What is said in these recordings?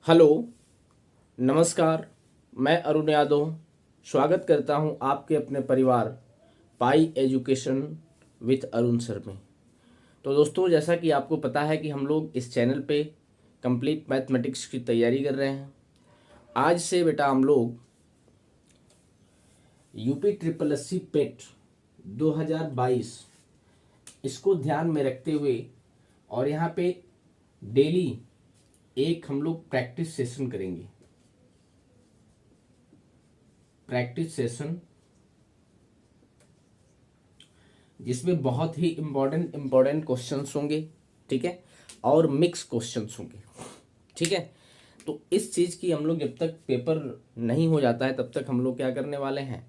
Hello, नमस्कार। मैं अरुण यादव स्वागत करता हूं आपके अपने परिवार पाई एजुकेशन विथ अरुण सर में। तो दोस्तों, जैसा कि आपको पता है कि हम लोग इस चैनल पे कंप्लीट मैथमेटिक्स की तैयारी कर रहे हैं। आज से बेटा हम लोग UP triple S C PET 2022 इसको ध्यान में रखते हुए और यहाँ पे डेली एक हम लोग प्रैक्टिस सेशन करेंगे। प्रैक्टिस सेशन जिसमें बहुत ही इम्पोर्टेंट क्वेश्चंस होंगे, ठीक है, और मिक्स क्वेश्चंस होंगे, ठीक है। तो इस चीज़ की हम लोग जब तक पेपर नहीं हो जाता है तब तक हम लोग क्या करने वाले हैं,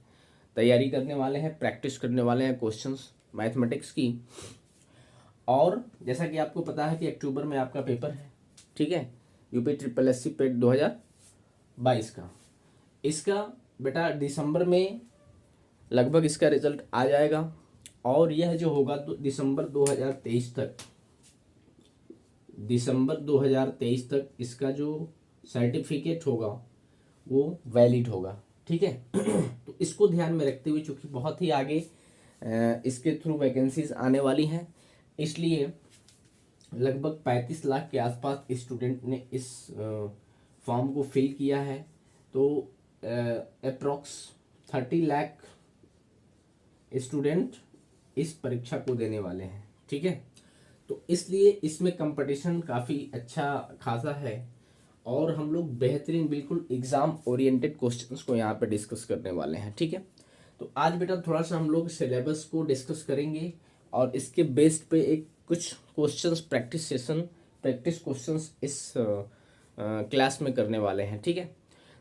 तैयारी करने वाले हैं, प्रैक्टिस करने वाले हैं क्वेश्चंस मैथमेटिक्स की। और जैसा कि आपको पता है कि अक्टूबर में आपका पेपर है, ठीक है, UP triple S C PET 2022 का। इसका बेटा दिसंबर में लगभग इसका रिजल्ट आ जाएगा और यह जो होगा तो दिसंबर 2023 तक इसका जो सर्टिफिकेट होगा वो वैलिड होगा, ठीक है। तो इसको ध्यान में रखते हुए चूंकि बहुत ही आगे इसके थ्रू वैकेंसीज आने वाली हैं, इसलिए लगभग 35 लाख के आसपास स्टूडेंट ने इस फॉर्म को फिल किया है। तो अप्रॉक्स 30 लाख स्टूडेंट इस परीक्षा को देने वाले हैं, ठीक है। तो इसलिए इसमें कंपटीशन काफ़ी अच्छा खासा है और हम लोग बेहतरीन बिल्कुल एग्ज़ाम ओरिएंटेड क्वेश्चंस को यहाँ पे डिस्कस करने वाले हैं, ठीक है। तो आज बेटा थोड़ा सा हम लोग सिलेबस को डिस्कस करेंगे और इसके बेस्ड पे एक कुछ क्वेश्चंस प्रैक्टिस क्वेश्चंस इस क्लास में करने वाले हैं, ठीक है।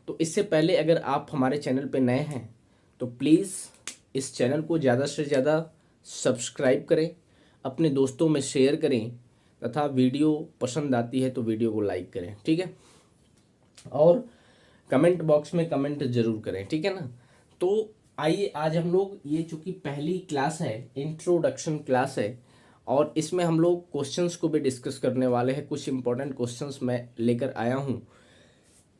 तो इससे पहले अगर आप हमारे चैनल पे नए हैं तो प्लीज़ इस चैनल को ज़्यादा से ज़्यादा सब्सक्राइब करें, अपने दोस्तों में शेयर करें तथा वीडियो पसंद आती है तो वीडियो को लाइक करें, ठीक है। और कमेंट बॉक्स में कमेंट जरूर करें, ठीक है ना। तो आइए आज हम लोग, ये चूंकि पहली क्लास है, इंट्रोडक्शन क्लास है, और इसमें हम लोग क्वेश्चंस को भी डिस्कस करने वाले हैं। कुछ इंपॉर्टेंट क्वेश्चंस मैं लेकर आया हूँ।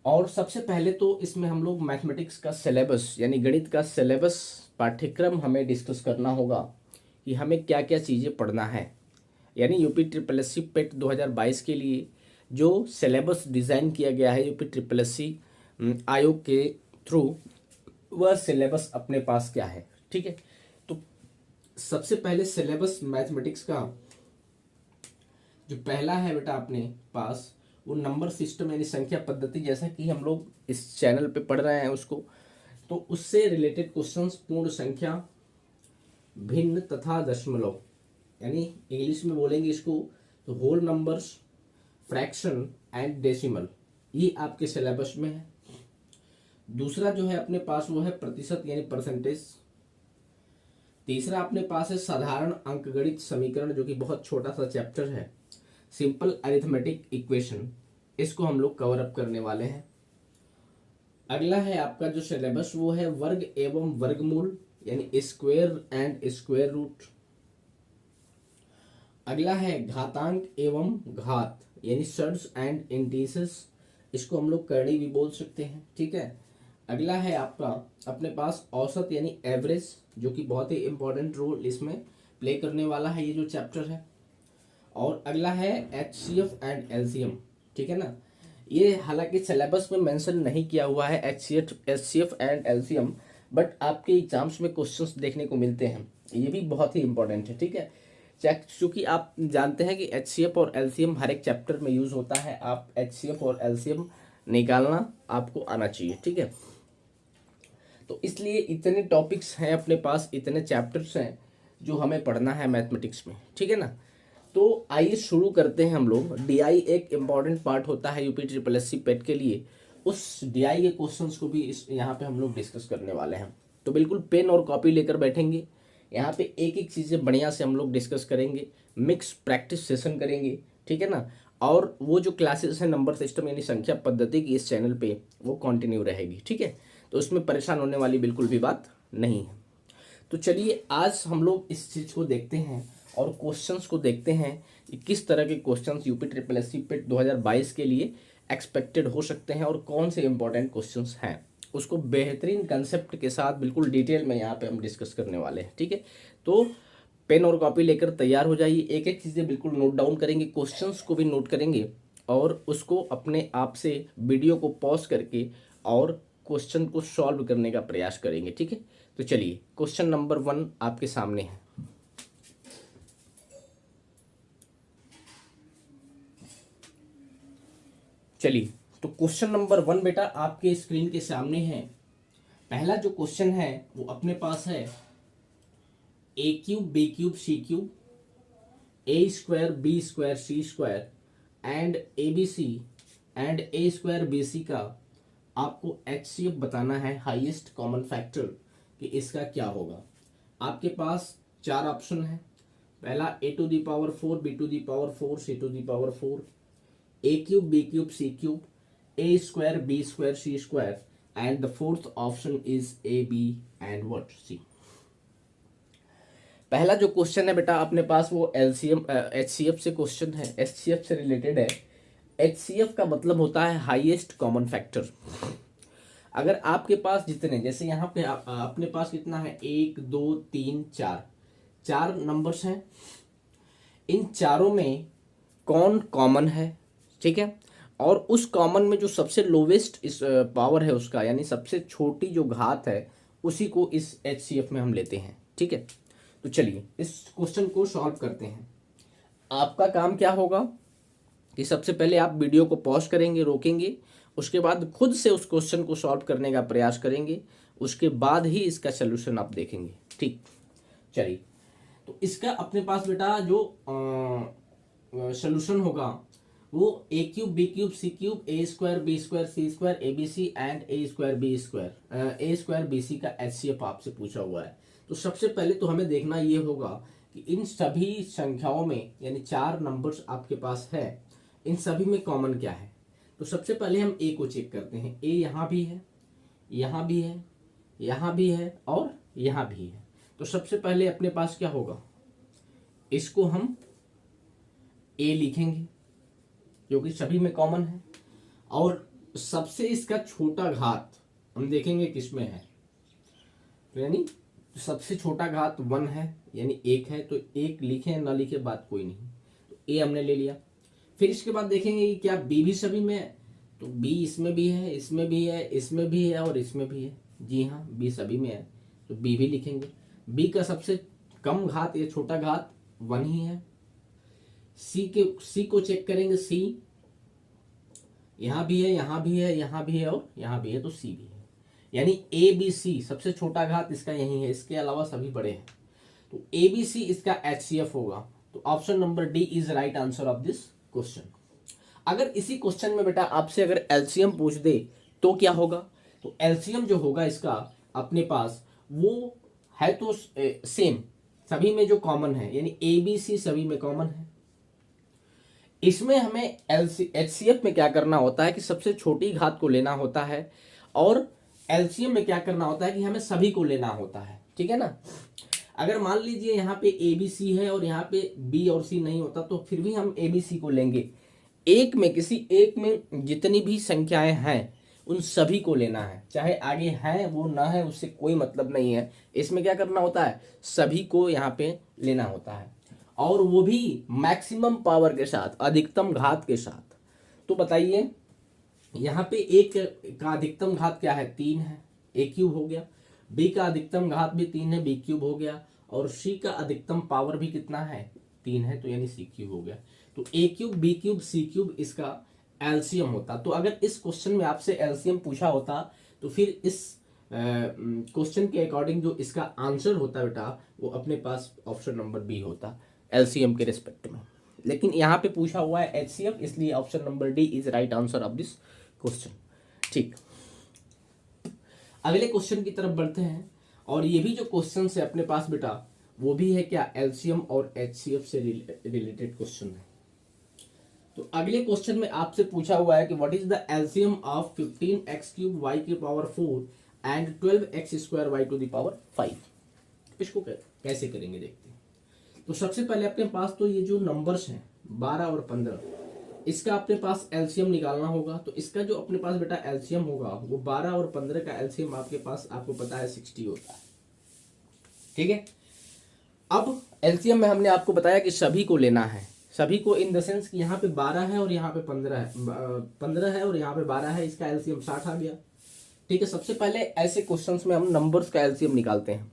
और सबसे पहले तो इसमें हम लोग मैथमेटिक्स का सिलेबस यानी गणित का सिलेबस पाठ्यक्रम हमें डिस्कस करना होगा कि हमें क्या क्या चीज़ें पढ़ना है। यानी UP triple S C PET 2022 के लिए जो सिलेबस डिज़ाइन किया गया है यूपी ट्रिपल एस सी आयोग के थ्रू, वह सिलेबस अपने पास क्या है, ठीक है। तो सबसे पहले सिलेबस मैथमेटिक्स का जो पहला है बेटा अपने पास, वो नंबर सिस्टम यानी संख्या पद्धति, जैसा कि हम लोग इस चैनल पे पढ़ रहे हैं उसको। तो उससे रिलेटेड क्वेश्चंस पूर्ण संख्या, भिन्न तथा दशमलव, यानी इंग्लिश में बोलेंगे इसको तो whole numbers, fraction and decimal, ये आपके सिलेबस में है। दूसरा जो है अपने पास वो है प्रतिशत यानी परसेंटेज। तीसरा अपने पास है साधारण अंकगणित समीकरण, जो कि बहुत छोटा सा चैप्टर है, सिंपल अरिथमेटिक इक्वेशन, इसको हम लोग कवर अप करने वाले हैं। अगला है आपका जो सिलेबस वो है वर्ग एवं वर्गमूल यानी स्क्वायर एंड स्क्वायर रूट। अगला है घातांक एवं घात यानी सर्ड्स एंड इंटीजर्स, इसको हम लोग करणी भी बोल सकते हैं, ठीक है। अगला है आपका अपने पास औसत यानी एवरेज, जो कि बहुत ही इंपॉर्टेंट रोल इसमें प्ले करने वाला है ये जो चैप्टर है। और अगला है HCF एंड LCM, ठीक है ना। ये हालांकि सिलेबस में मेंशन नहीं किया हुआ है HCF एंड LCM, बट आपके एग्जाम्स में क्वेश्चंस देखने को मिलते हैं, ये भी बहुत ही इंपॉर्टेंट है, ठीक है। चूँकि आप जानते हैं कि HCF और LCM हर एक चैप्टर में यूज़ होता है, आप HCF और LCM निकालना आपको आना चाहिए, ठीक है। तो इसलिए इतने टॉपिक्स हैं अपने पास, इतने चैप्टर्स हैं जो हमें पढ़ना है मैथमेटिक्स में, ठीक है ना। तो आइए शुरू करते हैं हम लोग। DI एक इम्पॉर्टेंट पार्ट होता है यूपी ट्रिपल एस सी पेट के लिए, उस DI के क्वेश्चंस को भी इस यहाँ पे हम लोग डिस्कस करने वाले हैं। तो बिल्कुल पेन और कॉपी लेकर बैठेंगे, यहाँ पे एक एक चीज़ें बढ़िया से हम लोग डिस्कस करेंगे, मिक्स प्रैक्टिस सेशन करेंगे, ठीक है ना। और वो जो क्लासेस हैं नंबर सिस्टम यानी संख्या पद्धति की इस चैनल पे, वो कंटिन्यू रहेगी, ठीक है। तो उसमें परेशान होने वाली बिल्कुल भी बात नहीं है। तो चलिए आज हम लोग इस चीज़ को देखते हैं और क्वेश्चंस को देखते हैं कि किस तरह के questions UP triple S C PET 2022 के लिए एक्सपेक्टेड हो सकते हैं और कौन से इंपॉर्टेंट क्वेश्चंस हैं, उसको बेहतरीन कंसेप्ट के साथ बिल्कुल डिटेल में यहाँ पे हम डिस्कस करने वाले हैं। ठीक है, तो पेन और कॉपी लेकर तैयार हो जाइए, एक एक चीज़ें बिल्कुल नोट डाउन करेंगे, क्वेश्चंस को भी नोट करेंगे और उसको अपने आप से वीडियो को पॉज करके और क्वेश्चन को सॉल्व करने का प्रयास करेंगे। ठीक है, तो चलिए क्वेश्चन नंबर 1 आपके सामने है। चलिए, तो क्वेश्चन नंबर 1 बेटा आपके स्क्रीन के सामने है। पहला जो क्वेश्चन है वो अपने पास है A cube B cube C cube A square B square C square and A B C and A square B C का आपको HCF बताना है, हाईएस्ट कॉमन फैक्टर, कि इसका क्या होगा। आपके पास 4 ऑप्शन है। पहला a⁴, b⁴, c⁴, A cube B cube C cube A square B square C square and the fourth option is A B and what C. पहला जो क्वेश्चन है बेटा अपने पास वो LCM HCF से क्वेश्चन है, HCF से रिलेटेड है। HCF का मतलब होता है हाईएस्ट कॉमन फैक्टर। अगर आपके पास जितने, जैसे यहाँ पे अपने पास कितना है 1 2 3 4 नंबर्स हैं, इन चारों में कौन कॉमन है, ठीक है, और उस कॉमन में जो सबसे लोवेस्ट इस पावर है उसका, यानी सबसे छोटी जो घात है उसी को इस HCF में हम लेते हैं। ठीक है, तो चलिए इस क्वेश्चन को सॉल्व करते हैं। आपका काम क्या होगा कि सबसे पहले आप वीडियो को पॉज करेंगे, रोकेंगे, उसके बाद खुद से उस क्वेश्चन को सॉल्व करने का प्रयास करेंगे, उसके बाद ही इसका सोल्यूशन आप देखेंगे। ठीक, चलिए, तो इसका अपने पास बेटा जो सोल्यूशन होगा वो A cube B cube C cube A square B square C square A B C and A square B square A square B C का HCF आपसे पूछा हुआ है। तो सबसे पहले तो हमें देखना ये होगा कि इन सभी संख्याओं में, यानी 4 नंबर्स आपके पास है, इन सभी में कॉमन क्या है। तो सबसे पहले हम ए को चेक करते हैं। ए यहाँ भी है, यहाँ भी है, यहाँ भी है और यहाँ भी है। तो सबसे पहले अपने पास क्या होगा, इसको हम ए लिखेंगे जो कि सभी में कॉमन है, और सबसे इसका छोटा घात हम देखेंगे किसमें है, तो यानी सबसे छोटा घात 1 है, यानी 1 है, तो 1 लिखे ना लिखे बात कोई नहीं, तो ए हमने ले लिया। फिर इसके बाद देखेंगे कि क्या बी भी सभी में है, तो बी इसमें भी है, इसमें भी है, इसमें भी है और इसमें भी है। जी हाँ, बी सभी में है, तो बी भी लिखेंगे। बी का सबसे कम घात या छोटा घात 1 ही है। सी को चेक करेंगे, सी यहाँ भी है, यहाँ भी है, यहाँ भी है और यहाँ भी है, तो सी भी है। यानी ए बी सी सबसे छोटा घात इसका यही है, इसके अलावा सभी बड़े हैं, तो ए बी सी इसका HCF होगा। तो option number D is right answer of this question. अगर इसी क्वेश्चन में बेटा आपसे अगर LCM पूछ दे तो क्या होगा, तो LCM जो होगा इसका अपने पास वो है तो सेम, सभी में जो कॉमन है, यानी ए बी सी सभी में कॉमन है। इसमें हमें HCF में क्या करना होता है कि सबसे छोटी घात को लेना होता है, और LCM में क्या करना होता है कि हमें सभी को लेना होता है। ठीक है ना, अगर मान लीजिए यहाँ पे ए बी सी है और यहाँ पे बी और सी नहीं होता तो फिर भी हम ए बी सी को लेंगे। एक में, किसी एक में जितनी भी संख्याएं हैं उन सभी को लेना है, चाहे आगे है वो ना है उससे कोई मतलब नहीं है। इसमें क्या करना होता है, सभी को यहाँ पे लेना होता है, और वो भी मैक्सिमम पावर के साथ, अधिकतम घात के साथ। तो बताइए यहाँ पे एक का अधिकतम घात क्या है, 3 है, ए क्यूब हो गया। बी का अधिकतम घात भी 3 है, बी क्यूब हो गया। और सी का अधिकतम पावर भी कितना है, 3 है, तो यानी सी क्यूब हो गया। तो ए cube B cube C cube इसका LCM होता। तो अगर इस क्वेश्चन में आपसे LCM पूछा होता तो फिर इस क्वेश्चन के अकॉर्डिंग जो इसका आंसर होता बेटा वो अपने पास ऑप्शन नंबर बी होता LCM के रिस्पेक्ट में। लेकिन यहाँ पे पूछा हुआ है HCF, इसलिए option number D is right answer of this question. ठीक, अगले क्वेश्चन की तरफ बढ़ते हैं, और ये भी जो क्वेश्चन है अपने पास बेटा वो भी है क्या, LCM और HCF से रिलेटेड क्वेश्चन है। तो अगले क्वेश्चन में आपसे पूछा हुआ है कि what is the LCM of 15x³ y की power 4 and 12x² y to the power 5। इसको कैसे करेंगे देखते हैं। तो सबसे पहले अपने पास तो ये जो नंबर्स हैं 12 और 15, इसका अपने पास एलसीएम निकालना होगा। तो इसका जो अपने पास बेटा एलसीएम होगा वो 12 और 15 का एलसीएम आपके पास, आपको पता है 60 होता है। ठीक है, अब एलसीएम में हमने आपको बताया कि सभी को लेना है, सभी को इन द सेंस कि यहाँ पे 12 है और यहाँ पे 15 है, 15 है और यहाँ पे 12 है, इसका एलसीएम 60 आ गया। ठीक है, सबसे पहले ऐसे क्वेश्चंस में हम नंबर्स का एलसीएम निकालते हैं।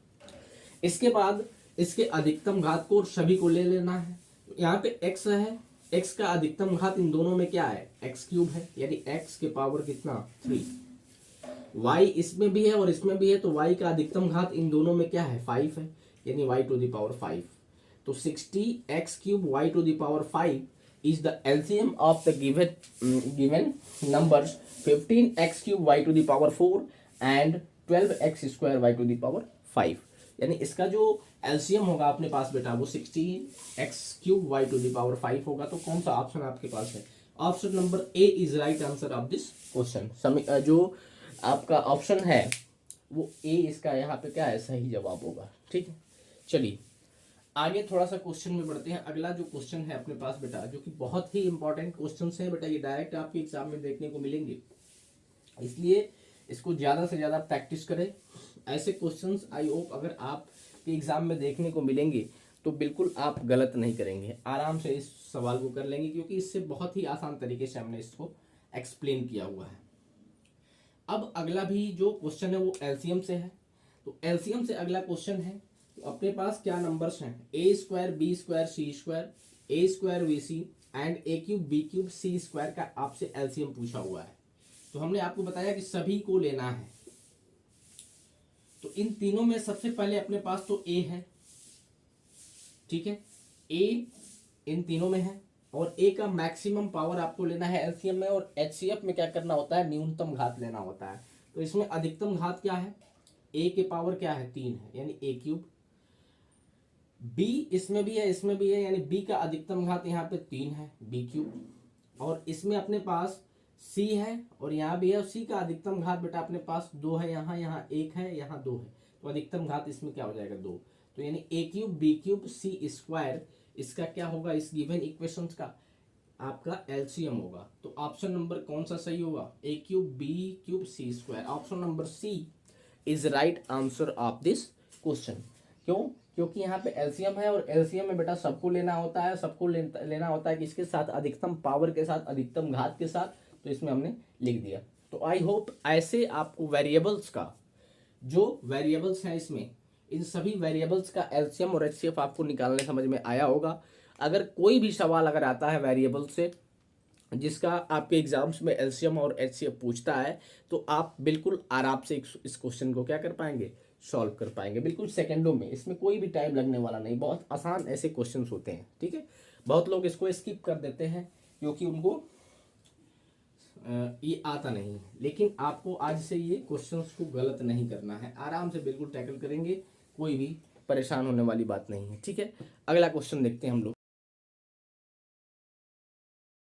इसके बाद इसके अधिकतम घात को और सभी को ले लेना है। यहाँ पे x है, x का अधिकतम घात इन दोनों में क्या है, x क्यूब है, यानी x के पावर कितना 3। y इसमें भी है और इसमें भी है, तो y का अधिकतम घात इन दोनों में क्या है 5 है, यानी y टू द पावर 5। तो 60x cube y to the power 5 is the LCM of the given numbers 15x cube y to the power 4 and 12x square y to the power 5। यानी इसका जो LCM होगा अपने पास बेटा वो 16x cube y to the power 5 होगा। तो कौन सा ऑप्शन आपके पास है, option number A is right answer of this question. जो आपका ऑप्शन है वो ए इसका यहाँ पे क्या है, सही जवाब होगा। ठीक है, चलिए आगे थोड़ा सा क्वेश्चन में बढ़ते हैं। अगला जो क्वेश्चन है अपने पास बेटा, जो कि बहुत ही इंपॉर्टेंट क्वेश्चन है बेटा, ये डायरेक्ट आपके एग्जाम में देखने को मिलेंगे, इसलिए इसको ज़्यादा से ज़्यादा प्रैक्टिस करें। ऐसे क्वेश्चंस आई होप अगर आपके एग्जाम में देखने को मिलेंगे तो बिल्कुल आप गलत नहीं करेंगे, आराम से इस सवाल को कर लेंगे, क्योंकि इससे बहुत ही आसान तरीके से हमने इसको एक्सप्लेन किया हुआ है। अब अगला भी जो क्वेश्चन है वो एलसीएम से है। तो एलसीएम से अगला क्वेश्चन है, तो अपने पास क्या नंबर्स हैं, A square B square C square A square B C and A cube B cube C square का आपसे एलसीएम पूछा हुआ है। तो हमने आपको बताया कि सभी को लेना है। तो इन तीनों में सबसे पहले अपने पास तो ए है। ठीक है, ए इन तीनों में है और ए का मैक्सिमम पावर आपको लेना है एलसीएम में, और एचसीएफ में क्या करना होता है, न्यूनतम घात लेना होता है। तो इसमें अधिकतम घात क्या है, ए के पावर क्या है 3 है, यानी ए क्यूब। बी इसमें भी है इसमें भी है, यानी बी का अधिकतम घात यहाँ पे 3 है, बी क्यूब। और इसमें अपने पास सी है और यहाँ भी है, और सी का अधिकतम घात बेटा अपने पास 2 है, यहाँ 1 है, यहाँ 2 है, तो अधिकतम घात इसमें क्या हो जाएगा 2। तो यानी ए cube B cube C square इसका क्या होगा, इस गिवन इक्वेशन का आपका एलसीएम होगा। तो ऑप्शन नंबर कौन सा सही होगा, A cube B cube C square. Option number C is right answer of this question. क्यों, क्योंकि यहाँ पे एलसीएम है और एलसीएम में बेटा सबको लेना होता है, सबको लेना होता है किसके साथ, अधिकतम पावर के साथ, अधिकतम घात के साथ। तो इसमें हमने लिख दिया। तो आई होप ऐसे आपको वेरिएबल्स का, जो वेरिएबल्स हैं इसमें, इन सभी वेरिएबल्स का एलसीएम और एचसीएफ आपको निकालने समझ में आया होगा। अगर कोई भी सवाल अगर आता है वेरिएबल से जिसका आपके एग्जाम्स में एलसीएम और एचसीएफ पूछता है, तो आप बिल्कुल आराम से इस क्वेश्चन को क्या कर पाएंगे, सॉल्व कर पाएंगे, बिल्कुल सेकंडों में। इसमें कोई भी टाइम लगने वाला नहीं, बहुत आसान ऐसे क्वेश्चन होते हैं। ठीक है, बहुत लोग इसको स्किप कर देते हैं क्योंकि उनको ये आता नहीं, लेकिन आपको आज से ये क्वेश्चंस को गलत नहीं करना है, आराम से बिल्कुल टैकल करेंगे, कोई भी परेशान होने वाली बात नहीं है। ठीक है, अगला क्वेश्चन देखते हैं हम लोग।